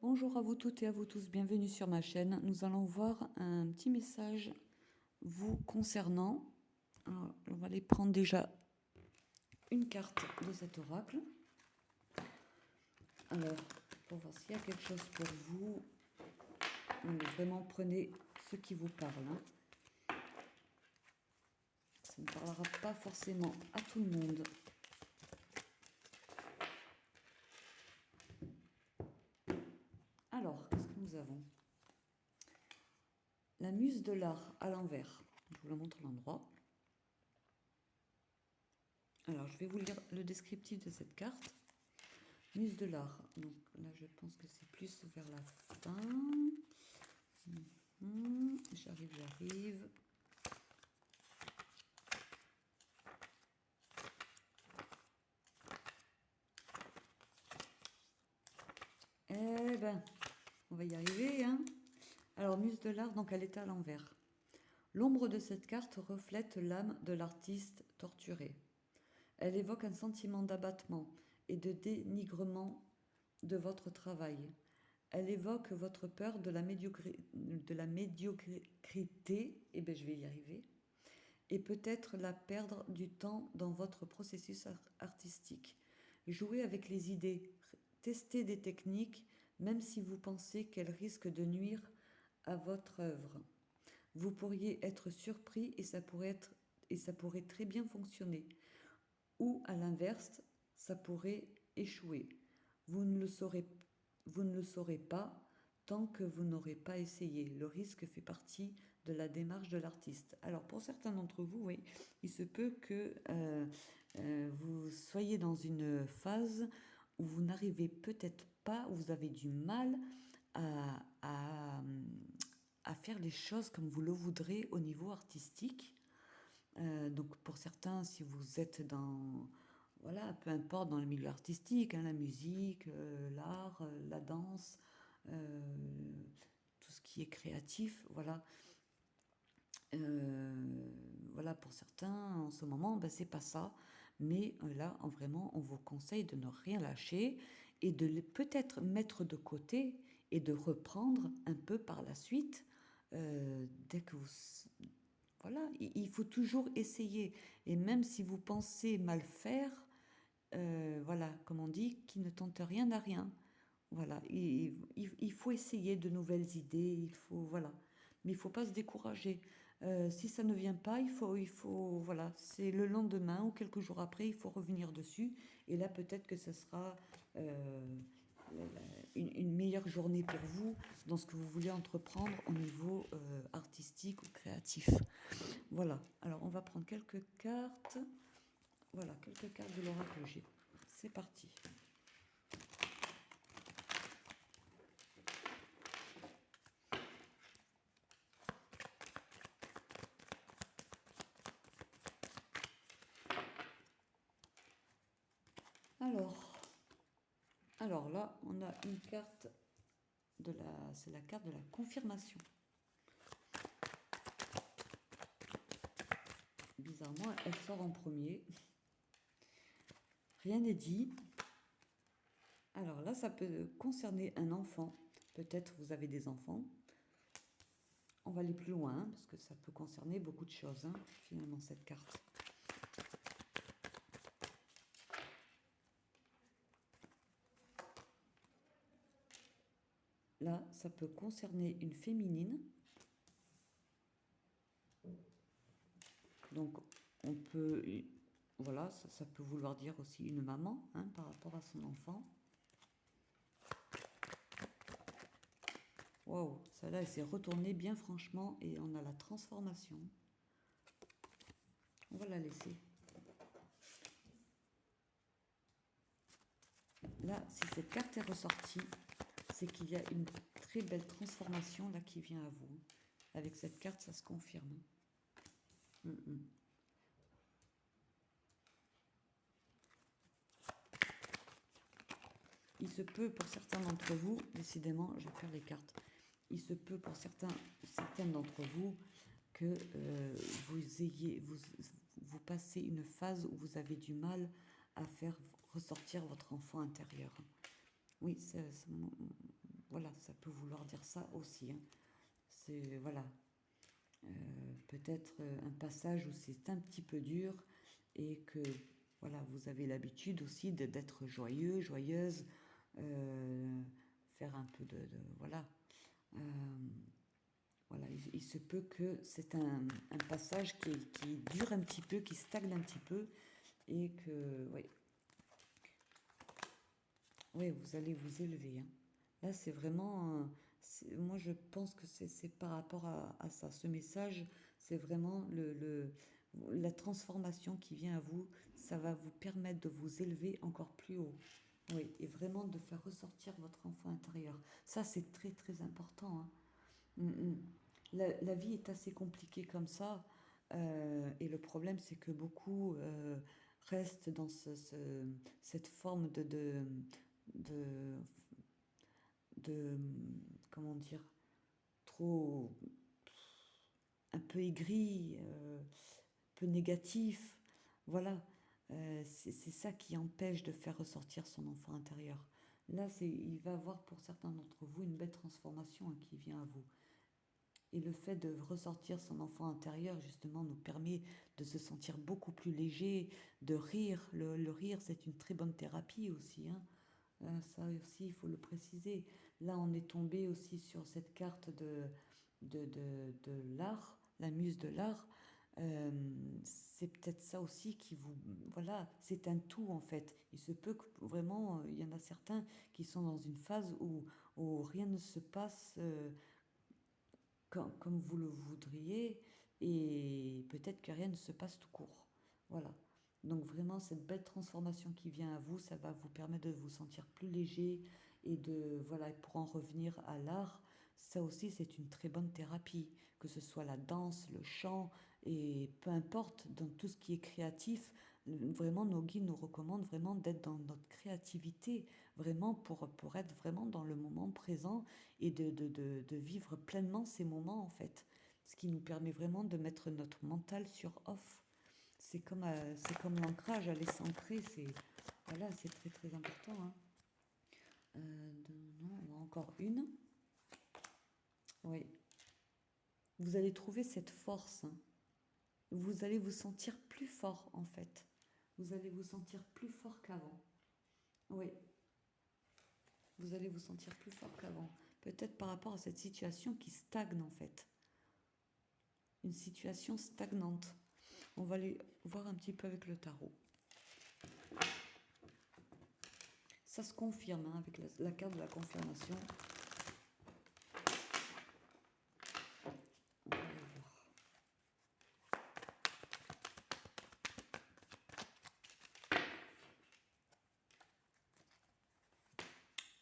Bonjour à vous toutes et à vous tous, bienvenue sur ma chaîne. Nous allons voir un petit message vous concernant. Alors, on va aller prendre déjà une carte de cet oracle. Alors, pour voir s'il y a quelque chose pour vous, vraiment prenez ce qui vous parle. Ça ne parlera pas forcément à tout le monde. Alors, qu'est-ce que nous avons? La muse de l'art à l'envers. Je vous la montre à l'endroit. Alors, je vais vous lire le descriptif de cette carte. Muse de l'art. Donc là, je pense que c'est plus vers la fin. J'arrive. Eh ben, on va y arriver, hein. Alors, muse de l'art, donc elle est à l'envers. L'ombre de cette carte reflète l'âme de l'artiste torturé. Elle évoque un sentiment d'abattement et de dénigrement de votre travail. Elle évoque votre peur de la médiocrité, et ben je vais y arriver, et peut-être la perdre du temps dans votre processus artistique. Jouez avec les idées, testez des techniques, même si vous pensez qu'elles risquent de nuire à votre œuvre. Vous pourriez être surpris et ça pourrait très bien fonctionner. Ou à l'inverse, ça pourrait échouer. Vous ne le saurez pas tant que vous n'aurez pas essayé. Le risque fait partie de la démarche de l'artiste. Alors pour certains d'entre vous, oui, il se peut que vous soyez dans une phase où vous n'arrivez peut-être pas, où vous avez du mal à, à, à faire les choses comme vous le voudrez au niveau artistique. Donc pour certains, si vous êtes dans, voilà, peu importe dans le milieu artistique, hein, la musique, l'art, la danse, tout ce qui est créatif, voilà. Voilà, pour certains, en ce moment, ben, c'est pas ça. Mais là, vraiment, on vous conseille de ne rien lâcher et de peut-être mettre de côté et de reprendre un peu par la suite dès que vous... Voilà, il faut toujours essayer. Et même si vous pensez mal faire, voilà, comme on dit, qui ne tente rien n'a rien. Voilà, il faut essayer de nouvelles idées, il faut, voilà. Mais il ne faut pas se décourager. Si ça ne vient pas, voilà, c'est le lendemain ou quelques jours après, il faut revenir dessus. Et là, peut-être que ce sera une meilleure journée pour vous dans ce que vous voulez entreprendre au niveau artistique ou créatif. Voilà, alors on va prendre quelques cartes. Voilà, quelques cartes de l'oracle G. C'est parti. Alors là, on a une carte c'est la carte de la confirmation. Bizarrement, elle sort en premier. Rien n'est dit. Alors là, ça peut concerner un enfant. Peut-être vous avez des enfants. On va aller plus loin, hein, parce que ça peut concerner beaucoup de choses, hein, finalement, cette carte. Là, ça peut concerner une féminine. Donc, on peut... Voilà, ça peut vouloir dire aussi une maman, hein, par rapport à son enfant. Waouh, celle-là, elle s'est retournée bien franchement et on a la transformation. On va la laisser. Là, si cette carte est ressortie, c'est qu'il y a une très belle transformation là qui vient à vous. Avec cette carte, ça se confirme. Il se peut pour certains d'entre vous, décidément, je vais faire les cartes. Il se peut pour certains d'entre vous que vous passez une phase où vous avez du mal à faire ressortir votre enfant intérieur. Oui, voilà, ça peut vouloir dire ça aussi, hein. C'est, voilà, peut-être un passage où c'est un petit peu dur et que, voilà, vous avez l'habitude aussi d'être joyeux, joyeuse, faire un peu voilà. Euh, voilà, il se peut que c'est un passage qui dure un petit peu, qui stagne un petit peu, et que, oui, oui, vous allez vous élever, hein. Là, c'est vraiment, moi je pense que c'est par rapport à ça. Ce message, c'est vraiment la transformation qui vient à vous. Ça va vous permettre de vous élever encore plus haut. Oui, et vraiment de faire ressortir votre enfant intérieur. Ça, c'est très très important, hein. Mm, mm. La vie est assez compliquée comme ça. Et le problème, c'est que beaucoup restent dans cette forme de, de, comment dire, trop, un peu aigri, un peu négatif. Voilà. C'est ça qui empêche de faire ressortir son enfant intérieur. Là, il va avoir pour certains d'entre vous une belle transformation, hein, qui vient à vous. Et le fait de ressortir son enfant intérieur, justement, nous permet de se sentir beaucoup plus léger, de rire. Le rire, c'est une très bonne thérapie aussi, hein. Ça aussi, il faut le préciser. Là, on est tombé aussi sur cette carte de l'art, la muse de l'art. Euh, c'est peut-être ça aussi qui vous... Voilà, c'est un tout en fait. Il se peut que vraiment, il y en a certains qui sont dans une phase où rien ne se passe comme vous le voudriez, et peut-être que rien ne se passe tout court. Voilà. Donc vraiment, cette belle transformation qui vient à vous, ça va vous permettre de vous sentir plus léger et de, voilà, pour en revenir à l'art, ça aussi c'est une très bonne thérapie, que ce soit la danse, le chant, et peu importe, dans tout ce qui est créatif, vraiment nos guides nous recommandent vraiment d'être dans notre créativité, vraiment pour être vraiment dans le moment présent et de vivre pleinement ces moments en fait. Ce qui nous permet vraiment de mettre notre mental sur off. C'est comme l'ancrage, aller s'ancrer, voilà, c'est très très important, hein. Non, on a encore une. Oui. Vous allez trouver cette force, hein. Vous allez vous sentir plus fort en fait. Vous allez vous sentir plus fort qu'avant. Oui, vous allez vous sentir plus fort qu'avant. Peut-être par rapport à cette situation qui stagne en fait. Une situation stagnante. On va aller voir un petit peu avec le tarot. Ça se confirme, hein, avec la carte de la confirmation. On va aller voir.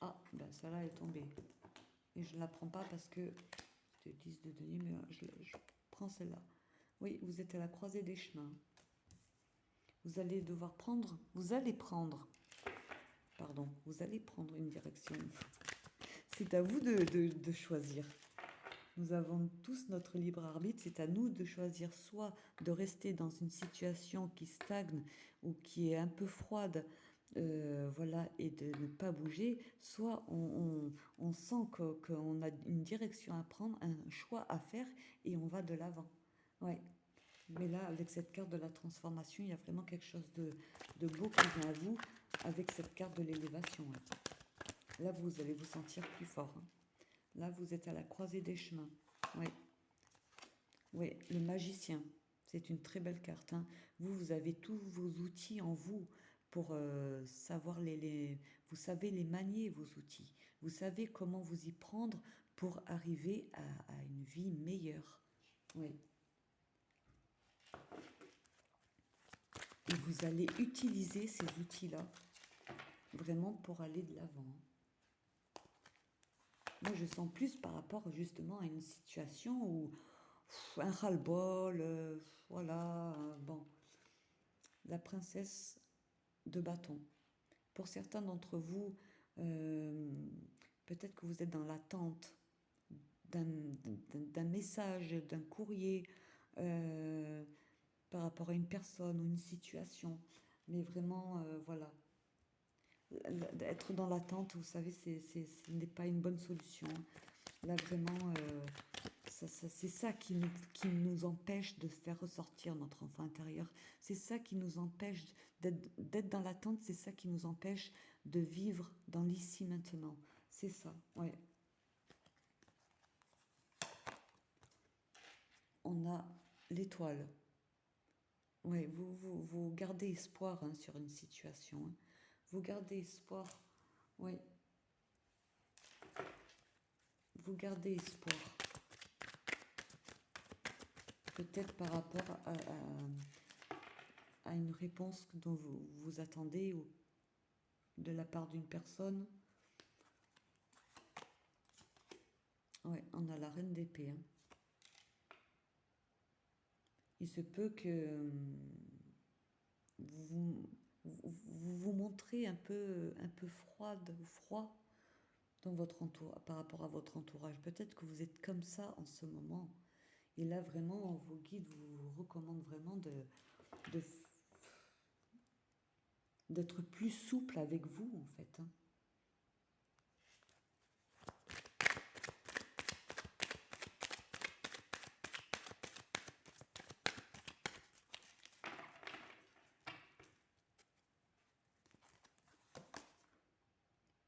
Ah, ben celle-là est tombée. Et je ne la prends pas parce que c'était 10 de denier, mais je prends celle-là. Oui, vous êtes à la croisée des chemins. Vous allez prendre une direction. C'est à vous de choisir. Nous avons tous notre libre arbitre, c'est à nous de choisir soit de rester dans une situation qui stagne ou qui est un peu froide, voilà, et de ne pas bouger, soit on sent qu'on a une direction à prendre, un choix à faire et on va de l'avant. Ouais. Mais là, avec cette carte de la transformation, il y a vraiment quelque chose de beau qui vient à vous avec cette carte de l'élévation. Là, vous allez vous sentir plus fort, hein. Là, vous êtes à la croisée des chemins. Oui, oui, le magicien. C'est une très belle carte, hein. Vous avez tous vos outils en vous pour savoir vous savez les manier, vos outils. Vous savez comment vous y prendre pour arriver à une vie meilleure. Oui. Et vous allez utiliser ces outils-là vraiment pour aller de l'avant. Moi, je sens plus par rapport justement à une situation où un ras-le-bol, voilà, bon. La princesse de bâton. Pour certains d'entre vous, euh, peut-être que vous êtes dans l'attente d'un message, d'un courrier, euh, par rapport à une personne ou une situation. Mais vraiment, voilà. être dans l'attente, vous savez, ce n'est pas une bonne solution. Là, vraiment, c'est ça qui nous empêche de faire ressortir notre enfant intérieur. C'est ça qui nous empêche d'être dans l'attente. C'est ça qui nous empêche de vivre dans l'ici maintenant. C'est ça, ouais. On a l'étoile. Ouais, vous gardez espoir hein, sur une situation. Hein. Vous gardez espoir. Ouais. Vous gardez espoir. Peut-être par rapport à une réponse dont vous attendez ou de la part d'une personne. Ouais, on a la reine d'épée. Hein. Il se peut que vous montrez un peu froide ou froid dans votre par rapport à votre entourage. Peut-être que vous êtes comme ça en ce moment. Et là, vraiment, vos guides vous recommandent vraiment d'être plus souple avec vous, en fait. Hein.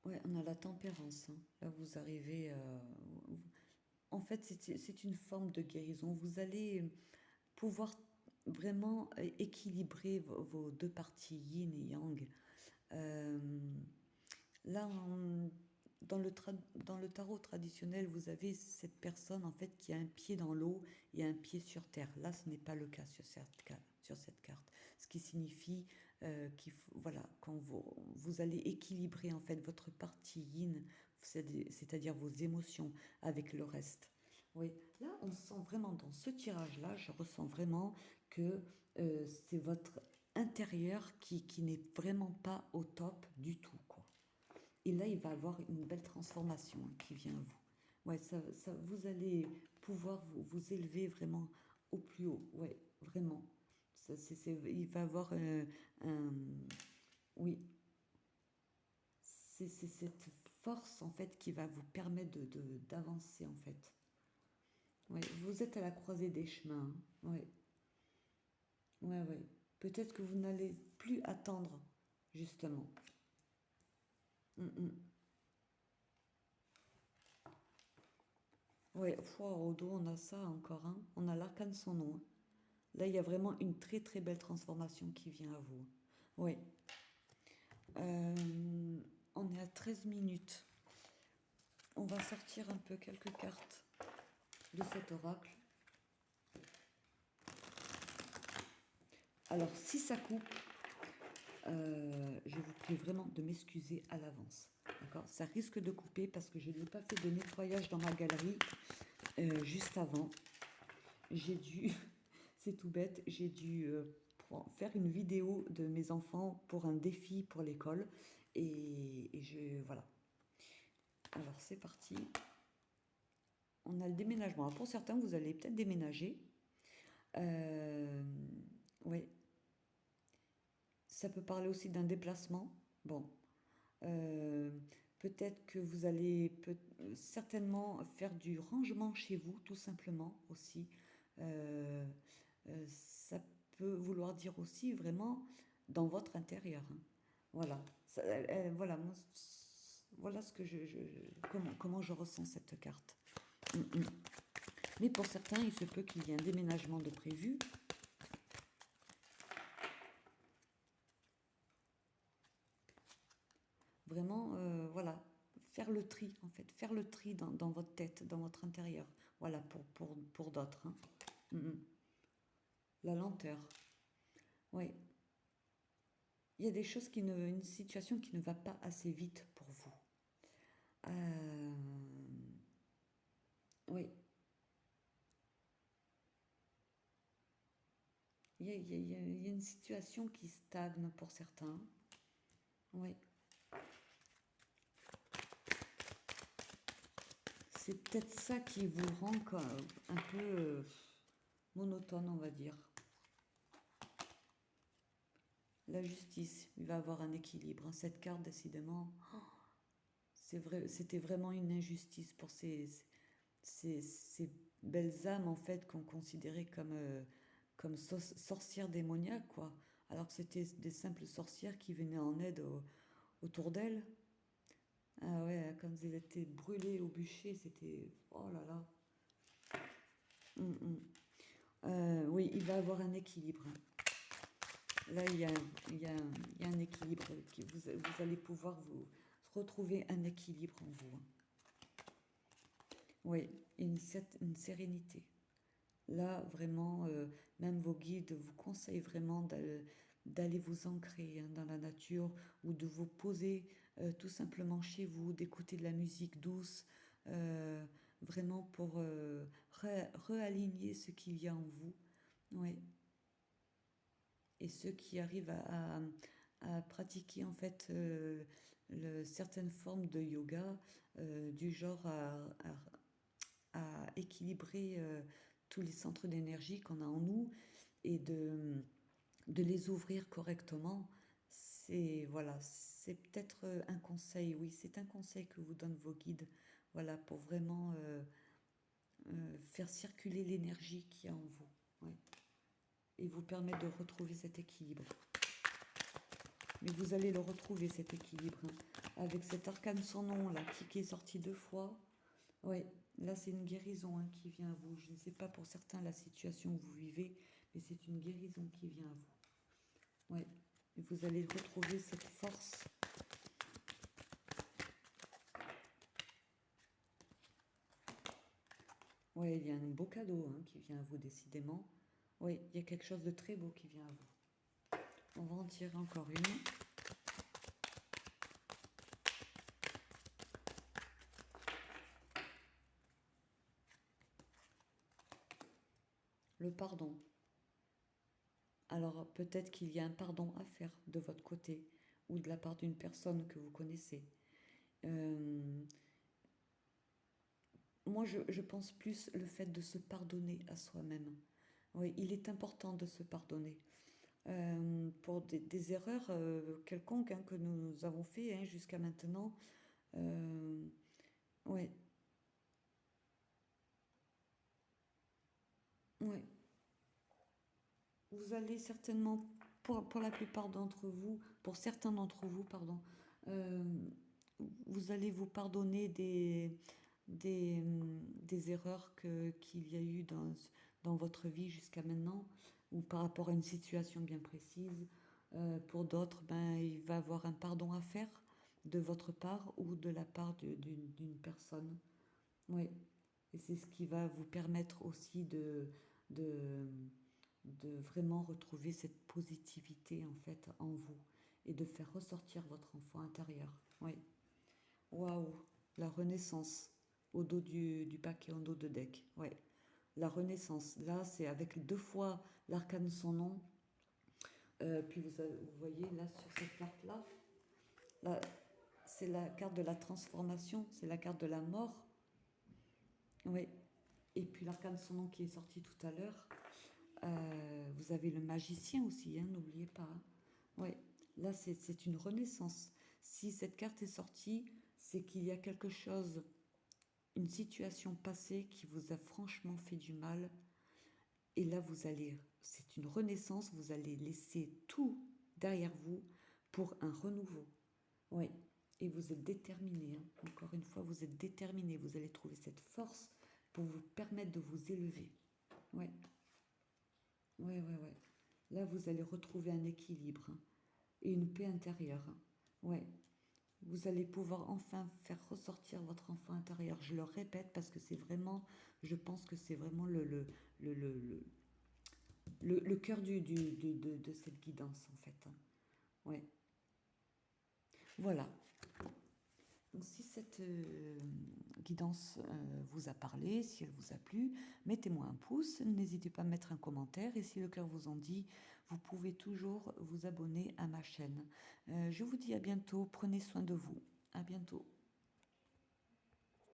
Ouais, on a la tempérance. Hein. Là, vous arrivez. En fait, c'est une forme de guérison. Vous allez pouvoir vraiment équilibrer vos deux parties, yin et yang. Euh, Là, dans le tarot traditionnel, vous avez cette personne en fait qui a un pied dans l'eau et un pied sur terre. Là, ce n'est pas le cas sur cette carte. Ce qui signifie voilà, quand vous allez équilibrer en fait votre partie yin, c'est-à-dire vos émotions avec le reste. Oui, là, on sent vraiment dans ce tirage-là, je ressens vraiment que c'est votre intérieur qui n'est vraiment pas au top du tout, quoi. Et là, il va avoir une belle transformation qui vient à vous. Ouais, vous allez pouvoir vous élever vraiment au plus haut. Ouais, vraiment. Il va avoir oui, c'est cette force en fait qui va vous permettre d'avancer en fait. Ouais, vous êtes à la croisée des chemins. Hein. Ouais, ouais, ouais. Peut-être que vous n'allez plus attendre justement. Mm. Ouais, au dos, on a ça encore. Hein. On a l'arcane sans nom. Hein. Là, il y a vraiment une très très belle transformation qui vient à vous. Oui. On est à 13 minutes. On va sortir un peu quelques cartes de cet oracle. Alors, si ça coupe, je vous prie vraiment de m'excuser à l'avance. D'accord ? Ça risque de couper parce que je n'ai pas fait de nettoyage dans ma galerie juste avant. J'ai dû, c'est tout bête, j'ai dû faire une vidéo de mes enfants pour un défi pour l'école. Et voilà. Alors c'est parti. On a le déménagement. Alors, pour certains, vous allez peut-être déménager. Oui. Ça peut parler aussi d'un déplacement. Bon. Peut-être que vous allez certainement faire du rangement chez vous, tout simplement aussi. Ça peut vouloir dire aussi vraiment dans votre intérieur. Hein. Voilà. Voilà, voilà ce que comment je ressens cette carte. Mais pour certains, il se peut qu'il y ait un déménagement de prévu. Vraiment, voilà, faire le tri, en fait, faire le tri dans votre tête, dans votre intérieur. Voilà, pour d'autres. Hein. La lenteur. Oui. Il y a des choses une situation qui ne va pas assez vite pour vous. Oui. Il y a une situation qui stagne pour certains. Oui. C'est peut-être ça qui vous rend un peu monotone, on va dire. La justice, il va avoir un équilibre, hein. Cette carte, décidément, c'est vrai, c'était vraiment une injustice pour ces belles âmes, en fait, qu'on considérait comme sorcières démoniaques, quoi. Alors que c'était des simples sorcières qui venaient en aide autour d'elles. Ah ouais, quand elles étaient brûlées au bûcher, c'était... Oh là là. Mm, mm. Oui, il va avoir un équilibre. Là, il y a un équilibre. Vous allez pouvoir vous retrouver un équilibre en vous. Oui, une sérénité. Là, vraiment, même vos guides vous conseillent vraiment d'aller vous ancrer, hein, dans la nature ou de vous poser tout simplement chez vous, d'écouter de la musique douce, euh, vraiment pour réaligner ce qu'il y a en vous. Oui. Et ceux qui arrivent à pratiquer en fait certaines formes de yoga du genre à équilibrer tous les centres d'énergie qu'on a en nous et de les ouvrir correctement. C'est voilà, c'est peut-être un conseil, oui, c'est un conseil que vous donnent vos guides, voilà, pour vraiment faire circuler l'énergie qu'il y a en vous, ouais, et vous permettre de retrouver cet équilibre. Mais vous allez le retrouver, cet équilibre, hein, avec cet arcane sans nom là qui est sorti 2 fois. Oui, là c'est une guérison, hein, qui vient à vous. Je ne sais pas pour certains la situation que vous vivez, mais c'est une guérison qui vient à vous. Oui, et vous allez retrouver cette force. Oui, il y a un beau cadeau, hein, qui vient à vous décidément. Oui, il y a quelque chose de très beau qui vient à vous. On va en tirer encore une. Le pardon. Alors peut-être qu'il y a un pardon à faire de votre côté ou de la part d'une personne que vous connaissez. Euh, Moi, je pense plus le fait de se pardonner à soi-même. Oui, il est important de se pardonner pour des erreurs quelconques, hein, que nous avons fait, hein, jusqu'à maintenant. Euh, ouais, ouais. Vous allez certainement, pour la plupart d'entre vous, pour certains d'entre vous, pardon, euh, vous allez vous pardonner des erreurs qu'il y a eu dans votre vie jusqu'à maintenant, ou par rapport à une situation bien précise. Pour d'autres, ben, il va y avoir un pardon à faire de votre part ou de la part d'une personne. Oui, et c'est ce qui va vous permettre aussi de, de vraiment retrouver cette positivité en fait en vous et de faire ressortir votre enfant intérieur. Oui. Waouh, la renaissance au dos du paquet en dos de deck. Ouais. La renaissance, là c'est avec 2 fois l'arcane sans nom. Puis vous voyez là sur cette carte là, c'est la carte de la transformation, c'est la carte de la mort. Oui. Et puis l'arcane sans nom qui est sorti tout à l'heure. Vous avez le magicien aussi, hein, n'oubliez pas, hein. Ouais, là c'est une renaissance. Si cette carte est sortie, c'est qu'il y a quelque chose, une situation passée qui vous a franchement fait du mal. Et là, c'est une renaissance, vous allez laisser tout derrière vous pour un renouveau. Oui, et vous êtes déterminé, hein. Encore une fois, vous êtes déterminé. Vous allez trouver cette force pour vous permettre de vous élever. Oui, oui, oui, oui. Là, vous allez retrouver un équilibre, hein, et une paix intérieure, hein. Ouais, vous allez pouvoir enfin faire ressortir votre enfant intérieur. Je le répète parce que c'est vraiment, je pense que c'est vraiment le, le, le, le cœur de cette guidance en fait, hein. Ouais, voilà. Donc, si cette guidance vous a parlé, si elle vous a plu, mettez-moi un pouce, n'hésitez pas à mettre un commentaire et si le cœur vous en dit, vous pouvez toujours vous abonner à ma chaîne. Je vous dis à bientôt, prenez soin de vous. À bientôt.